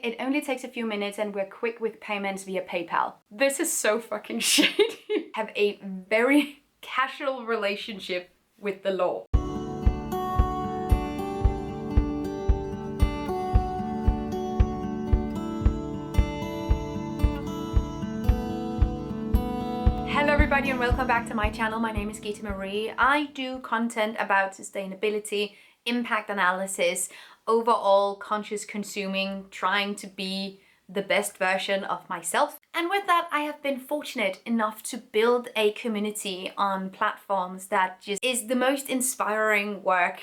It only takes a few minutes and we're quick with payments via PayPal. This is so fucking shady. Have a very casual relationship with the law. Hello everybody and welcome back to my channel. My name is Gita Marie. I do content about sustainability, impact analysis, overall conscious consuming, trying to be the best version of myself. And with that, I have been fortunate enough to build a community on platforms that just is the most inspiring work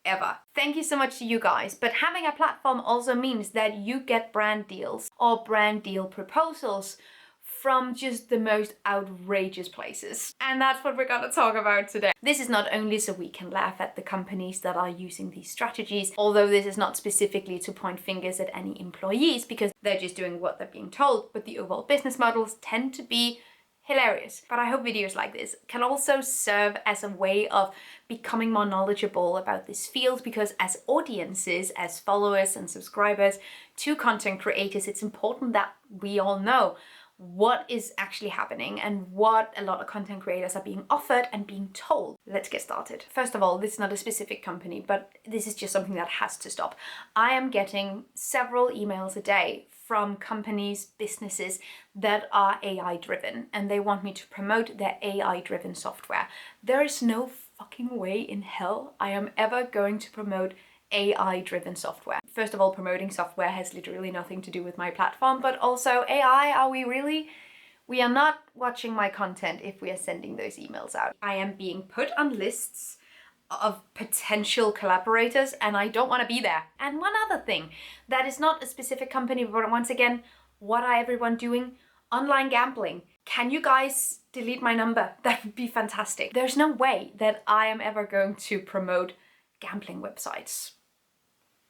ever. Thank you so much to you guys. But having a platform also means that you get brand deals or brand deal proposals from just the most outrageous places. And that's what we're gonna talk about today. This is not only so we can laugh at the companies that are using these strategies, although this is not specifically to point fingers at any employees because they're just doing what they're being told, but the overall business models tend to be hilarious. But I hope videos like this can also serve as a way of becoming more knowledgeable about this field, because as audiences, as followers and subscribers to content creators, it's important that we all know what is actually happening and what a lot of content creators are being offered and being told. Let's get started. First of all, this is not a specific company, but this is just something that has to stop. I am getting several emails a day from companies, businesses that are AI driven, and they want me to promote their AI driven software. There is no fucking way in hell I am ever going to promote AI-driven software. First of all, promoting software has literally nothing to do with my platform, but also AI, are we really? We are not watching my content if we are sending those emails out. I am being put on lists of potential collaborators and I don't want to be there. And one other thing, that is not a specific company, but once again, what are everyone doing? Online gambling. Can you guys delete my number? That would be fantastic. There's no way that I am ever going to promote gambling websites.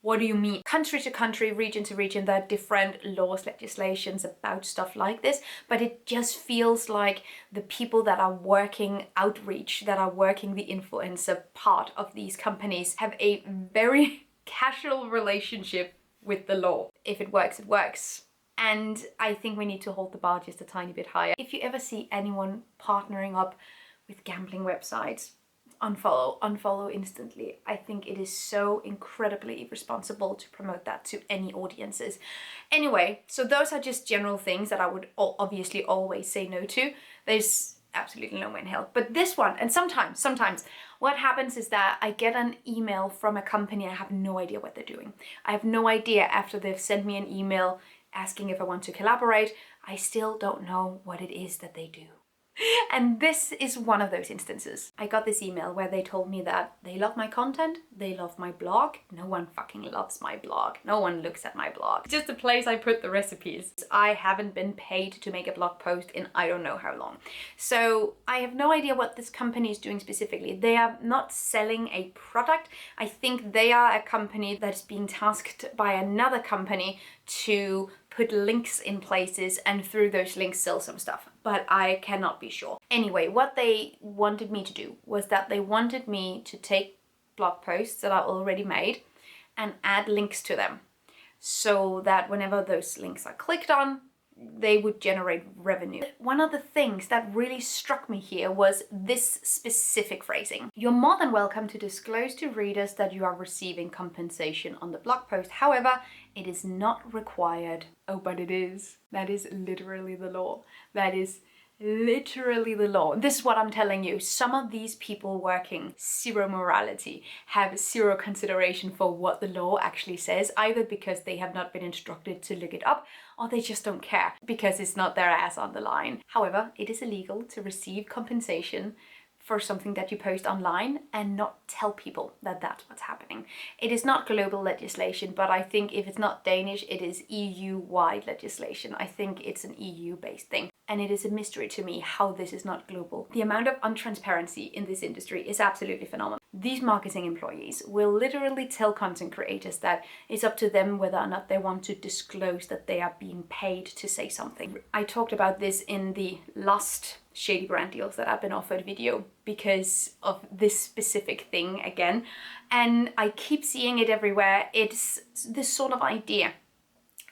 What do you mean? Country to country, region to region, there are different laws, legislations about stuff like this, but it just feels like the people that are working outreach, that are working the influencer part of these companies have a very casual relationship with the law. If it works, it works. And I think we need to hold the bar just a tiny bit higher. If you ever see anyone partnering up with gambling websites, unfollow instantly. I think it is so incredibly irresponsible to promote that to any audiences. Anyway, so those are just general things that I would obviously always say no to. There's absolutely no way in hell. But this one, and sometimes what happens is that I get an email from a company, I have no idea what they're doing. I have no idea after they've sent me an email asking if I want to collaborate, I still don't know what it is that they do. And this is one of those instances. I got this email where they told me that they love my content, they love my blog. No one fucking loves my blog. No one looks at my blog. Just a place I put the recipes. I haven't been paid to make a blog post in I don't know how long. So I have no idea what this company is doing specifically. They are not selling a product. I think they are a company that's being tasked by another company to put links in places and through those links sell some stuff, but I cannot be sure. Anyway, what they wanted me to do was that they wanted me to take blog posts that are already made and add links to them so that whenever those links are clicked on, they would generate revenue. One of the things that really struck me here was this specific phrasing. You're more than welcome to disclose to readers that you are receiving compensation on the blog post. However, it is not required. Oh, but it is. That is literally the law. That is literally the law. This is what I'm telling you. Some of these people working zero morality, have zero consideration for what the law actually says, either because they have not been instructed to look it up or they just don't care because it's not their ass on the line. However, it is illegal to receive compensation for something that you post online and not tell people that that's what's happening. It is not global legislation, but I think if it's not Danish, it is EU-wide legislation. I think it's an EU-based thing. And it is a mystery to me how this is not global. The amount of untransparency in this industry is absolutely phenomenal. These marketing employees will literally tell content creators that it's up to them whether or not they want to disclose that they are being paid to say something. I talked about this in the last shady brand deals that I've been offered video because of this specific thing again. And I keep seeing it everywhere. It's this sort of idea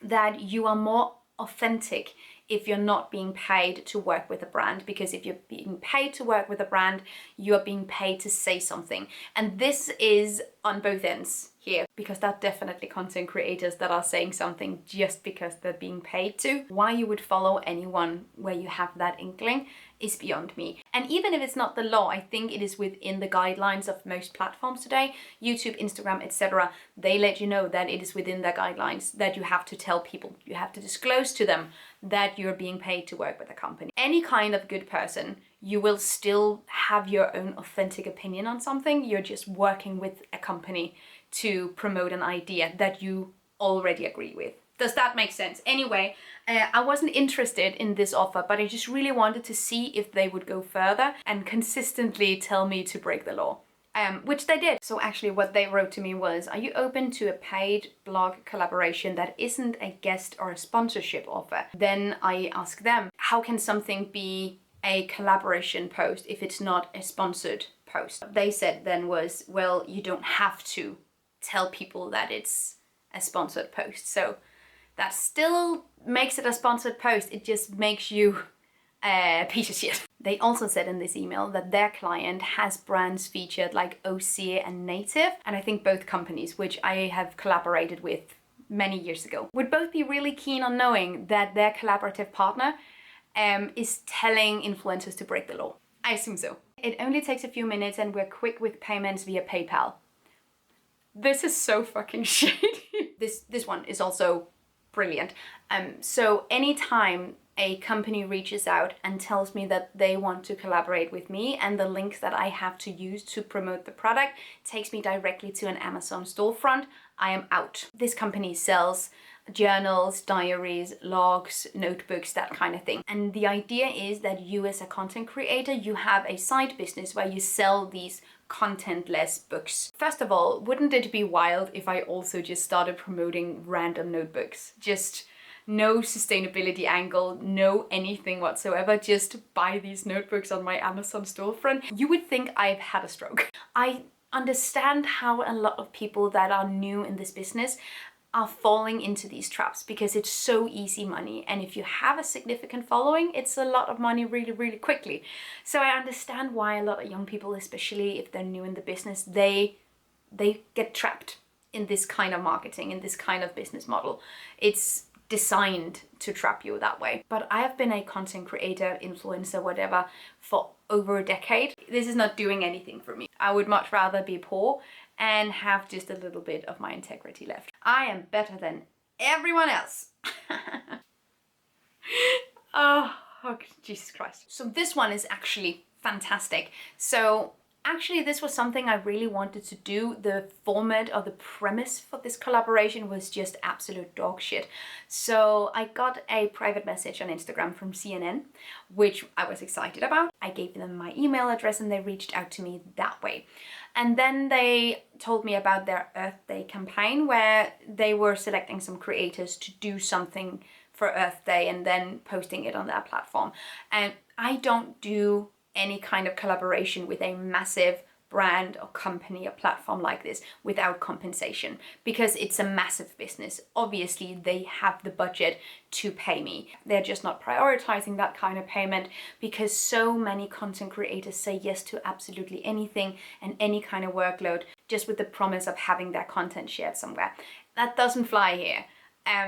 that you are more authentic if you're not being paid to work with a brand, because if you're being paid to work with a brand, you are being paid to say something. And this is on both ends here, because there are definitely content creators that are saying something just because they're being paid to. Why you would follow anyone where you have that inkling is beyond me. And even if it's not the law, I think it is within the guidelines of most platforms today, YouTube, Instagram, etc. They let you know that it is within their guidelines, that you have to tell people, you have to disclose to them that you're being paid to work with a company. Any kind of good person, you will still have your own authentic opinion on something. You're just working with a company to promote an idea that you already agree with. Does that make sense? Anyway, I wasn't interested in this offer, but I just really wanted to see if they would go further and consistently tell me to break the law. Which they did. So actually what they wrote to me was, are you open to a paid blog collaboration that isn't a guest or a sponsorship offer? Then I asked them, how can something be a collaboration post if it's not a sponsored post? What they said then was, well, you don't have to tell people that it's a sponsored post. So that still makes it a sponsored post. It just makes you a piece of shit. They also said in this email that their client has brands featured like OC and Native, and I think both companies, which I have collaborated with many years ago, would both be really keen on knowing that their collaborative partner is telling influencers to break the law. I assume so. It only takes a few minutes and we're quick with payments via PayPal. This is so fucking shady. This one is also brilliant. So anytime a company reaches out and tells me that they want to collaborate with me and the links that I have to use to promote the product takes me directly to an Amazon storefront, I am out. This company sells journals, diaries, logs, notebooks, that kind of thing. And the idea is that you as a content creator, you have a side business where you sell these contentless books. First of all, wouldn't it be wild if I also just started promoting random notebooks? Just no sustainability angle, no anything whatsoever, just buy these notebooks on my Amazon storefront. You would think I've had a stroke. I understand how a lot of people that are new in this business are falling into these traps because it's so easy money, and if you have a significant following, it's a lot of money really, really quickly. So I understand why a lot of young people, especially if they're new in the business, they get trapped in this kind of marketing, in this kind of business model. It's designed to trap you that way. But I have been a content creator, influencer, whatever, for over a decade. This is not doing anything for me. I would much rather be poor and have just a little bit of my integrity left. I am better than everyone else. Oh, Jesus Christ. So this one is actually fantastic. So actually, this was something I really wanted to do. The format or the premise for this collaboration was just absolute dog shit. So I got a private message on Instagram from CNN, which I was excited about. I gave them my email address and they reached out to me that way. And then they told me about their Earth Day campaign, where they were selecting some creators to do something for Earth Day and then posting it on their platform. And I don't do any kind of collaboration with a massive brand or company or platform like this without compensation, because it's a massive business. Obviously, they have the budget to pay me. They're just not prioritizing that kind of payment because so many content creators say yes to absolutely anything and any kind of workload just with the promise of having their content shared somewhere. That doesn't fly here.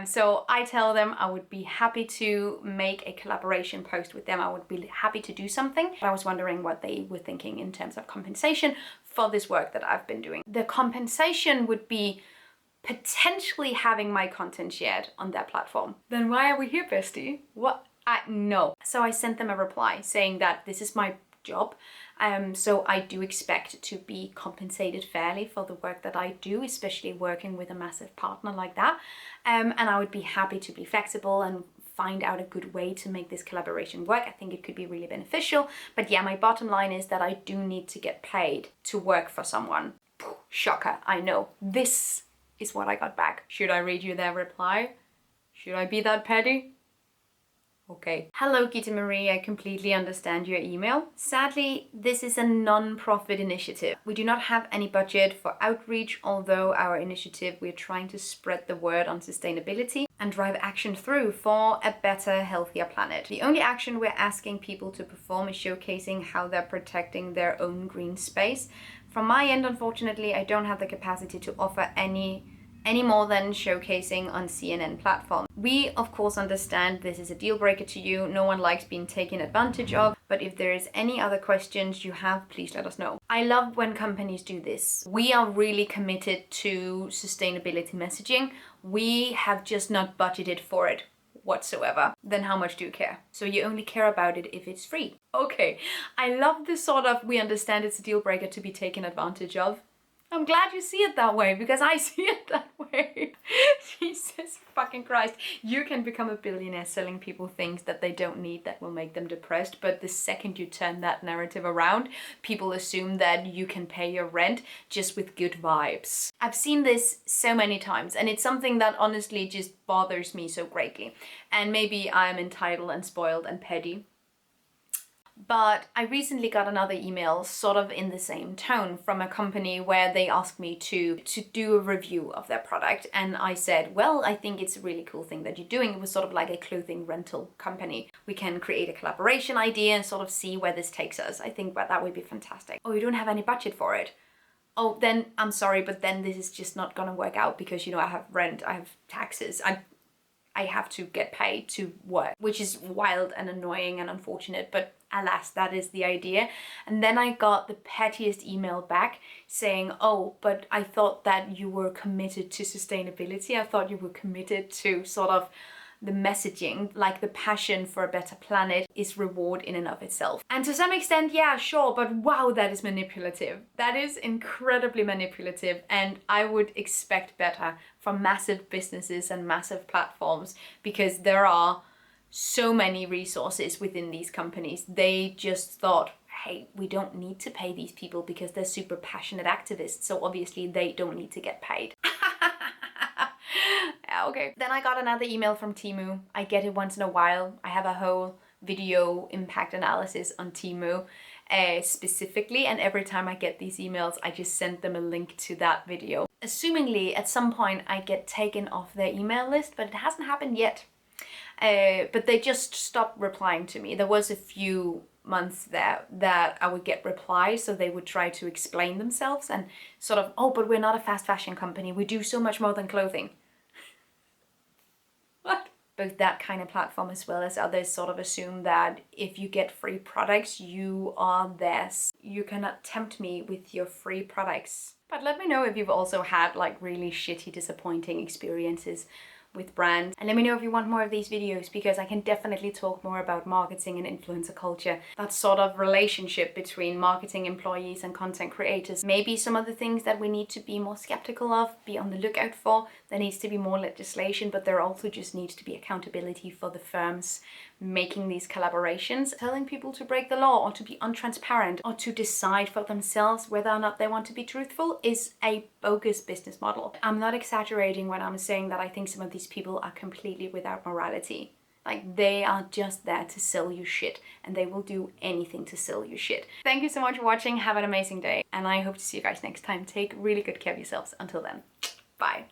So I tell them I would be happy to make a collaboration post with them. I would be happy to do something. I was wondering what they were thinking in terms of compensation for this work that I've been doing. The compensation would be potentially having my content shared on their platform. Then why are we here, bestie? What? No. So I sent them a reply saying that this is my job. So I do expect to be compensated fairly for the work that I do, especially working with a massive partner like that. And I would be happy to be flexible and find out a good way to make this collaboration work. I think it could be really beneficial. But yeah, my bottom line is that I do need to get paid to work for someone. Shocker, I know. This is what I got back. Should I read you their reply? Should I be that petty? Okay. Hello, Gita Marie. I completely understand your email. Sadly, this is a non-profit initiative. We do not have any budget for outreach, although our initiative, we're trying to spread the word on sustainability and drive action through for a better, healthier planet. The only action we're asking people to perform is showcasing how they're protecting their own green space. From my end, unfortunately, I don't have the capacity to offer any more than showcasing on CNN platform. We of course understand this is a deal breaker to you. No one likes being taken advantage of, but if there is any other questions you have, please let us know. I love when companies do this. We are really committed to sustainability messaging. We have just not budgeted for it whatsoever. Then how much do you care? So you only care about it if it's free. Okay, I love this sort of, we understand it's a deal breaker to be taken advantage of. I'm glad you see it that way, because I see it that way. Jesus fucking Christ. You can become a billionaire selling people things that they don't need that will make them depressed, but the second you turn that narrative around, people assume that you can pay your rent just with good vibes. I've seen this so many times, and it's something that honestly just bothers me so greatly. And maybe I'm entitled and spoiled and petty. But I recently got another email sort of in the same tone from a company where they asked me to do a review of their product. And I said, well, I think it's a really cool thing that you're doing. It was sort of like a clothing rental company. We can create a collaboration idea and sort of see where this takes us. I think that would be fantastic. Oh, you don't have any budget for it? Oh, then I'm sorry, but then this is just not gonna work out because, you know, I have rent, I have taxes, I have to get paid to work, which is wild and annoying and unfortunate, but alas, that is the idea. And then I got the pettiest email back saying, oh, but I thought that you were committed to sustainability. I thought you were committed to sort of the messaging, like the passion for a better planet is reward in and of itself. And to some extent, yeah, sure, but wow, that is manipulative. That is incredibly manipulative, and I would expect better from massive businesses and massive platforms, because there are so many resources within these companies. They just thought, hey, we don't need to pay these people because they're super passionate activists, so obviously they don't need to get paid. Yeah, okay. Then I got another email from Temu. I get it once in a while. I have a whole video impact analysis on Temu specifically, and every time I get these emails, I just send them a link to that video. Assumingly, at some point, I get taken off their email list, but it hasn't happened yet. But they just stopped replying to me. There was a few months there that I would get replies, so they would try to explain themselves and sort of, oh, but we're not a fast fashion company. We do so much more than clothing. What? Both that kind of platform as well as others sort of assume that if you get free products, you are theirs. You cannot tempt me with your free products. But let me know if you've also had like really shitty, disappointing experiences with brands, and let me know if you want more of these videos, because I can definitely talk more about marketing and influencer culture, that sort of relationship between marketing employees and content creators. Maybe some of the things that we need to be more skeptical of, be on the lookout for. There needs to be more legislation, but there also just needs to be accountability for the firms making these collaborations. Telling people to break the law or to be untransparent or to decide for themselves whether or not they want to be truthful is a bogus business model. I'm not exaggerating when I'm saying that I think some of these people are completely without morality. Like, they are just there to sell you shit, and they will do anything to sell you shit. Thank you so much for watching. Have an amazing day, and I hope to see you guys next time. Take really good care of yourselves. Until then, bye.